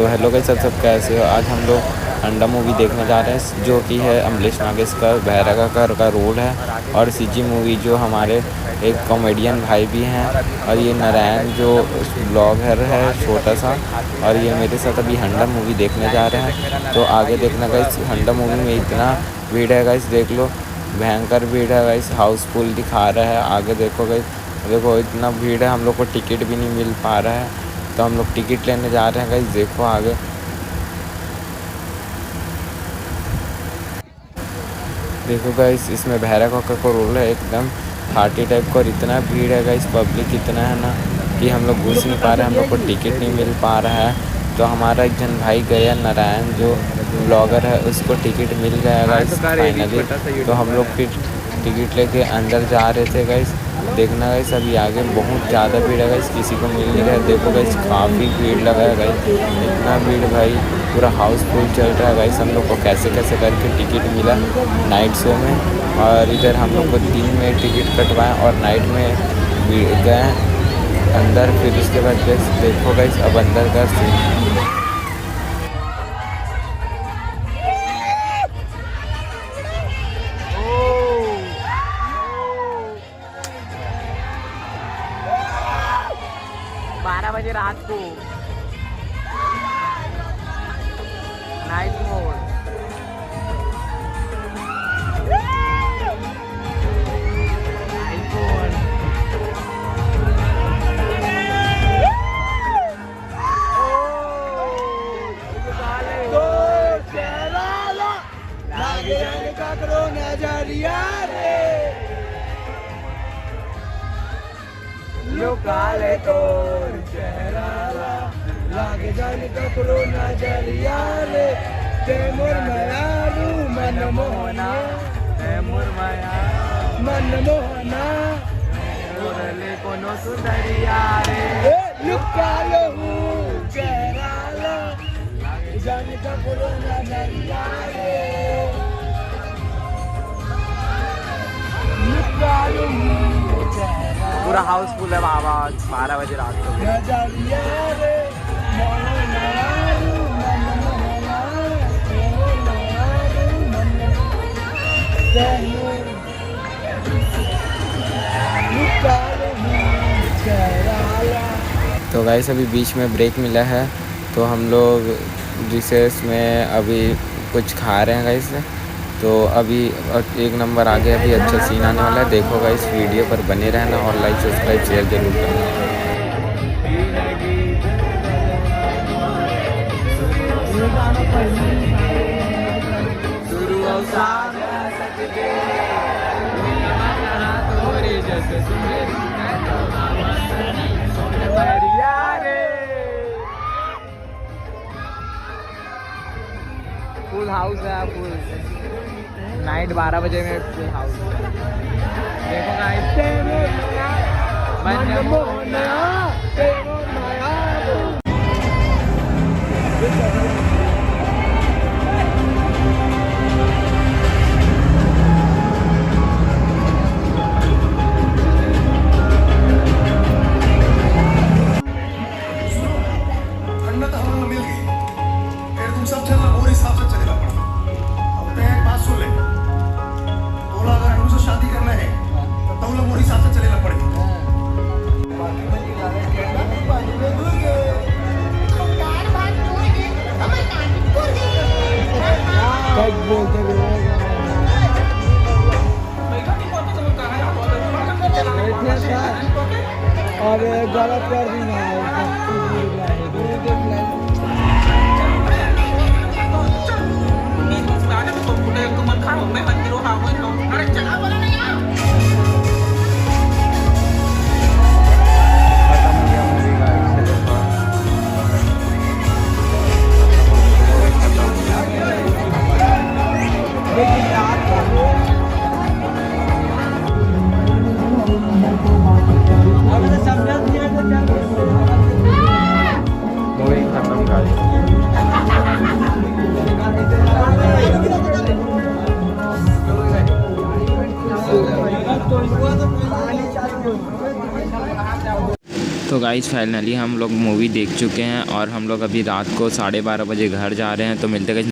तो hello guys, सब कैसे हो। आज हम लोग अंडा मूवी देखने जा रहे हैं, जो कि है अमलेश नागेशकर भैरगाकर का रोल है। और सीजी मूवी जो हमारे एक कॉमेडियन भाई भी हैं, और ये नारायण जो ब्लॉगर है छोटा सा, और ये मेरे साथ अभी हंडा मूवी देखने जा रहे हैं। तो आगे देखना गाइस, हंडा मूवी में इतना भीड़ है गाइस, देख लो भयंकर भीड़ है गाइस, हाउसफुल दिखा रहा है। आगे देखो गाइस, देखो इतना भीड़ है, हम लोग को टिकट भी नहीं मिल पा रहा है, तो हम लोग टिकट लेने जा रहे हैं गाइस। देखो आगे देखो गाइस, इसमें भैरगाकर का रोल है, एकदम पार्टी टाइप का। और इतना भीड़ है गाइस, पब्लिक इतना है ना कि हम लोग घुस नहीं पा रहे हैं, हम लोग को टिकट नहीं मिल पा रहा है। तो हमारा एक जन भाई गया, नारायण जो ब्लॉगर है, उसको टिकट मिल गया गाइस फाइनली। तो हम लोग फिर टिकट लेके अंदर जा रहे थे गाइस। देखना गाइस, अभी आगे बहुत ज़्यादा भीड़ है गाइस, किसी को मिल नहीं रहा है। देखो गाइस, काफ़ी भीड़ लगा है गाइस, इतना भीड़ भाई, पूरा हाउसफुल चल रहा है गाइस। हम लोग को कैसे कैसे करके टिकट मिला नाइट शो में, और इधर हम लोग को दिन में टिकट कटवाएं और नाइट में गए अंदर। फिर उसके बाद देखो गाइस, अब अंदर का सीन। बजे रात को नाइट मोड। काले तोर चेहरा लागे जाने का कोरोना जरिया रे, तेमुर मयारू मन मोहना, तेमुर माया मन मोहना, मुरले कोनो सुंदरिया रे, लुकालो हूँ चेहरा लागे जाने का कोरोना जरिया रे, लुकालो हूँ चेहरा। पूरा हाउसफुल है बाबा, 12 बजे रात को। तो गाइस, अभी बीच में ब्रेक मिला है, तो हम लोग रिसेस में अभी कुछ खा रहे हैं गाइस। तो अभी एक नंबर आगे अभी अच्छा सीन आने वाला है। देखो गाइस, वीडियो पर बने रहना और लाइक सब्सक्राइब शेयर जरूर करना। फुल हाउस है, फुल नाइट 12 बजे में फुल हाउस। देखो गाइस, और गलत कर दी ना समझ तो गाइस फाइनली हम लोग मूवी देख चुके हैं और हम लोग अभी रात को 12:30 बजे घर जा रहे हैं। तो मिलते हैं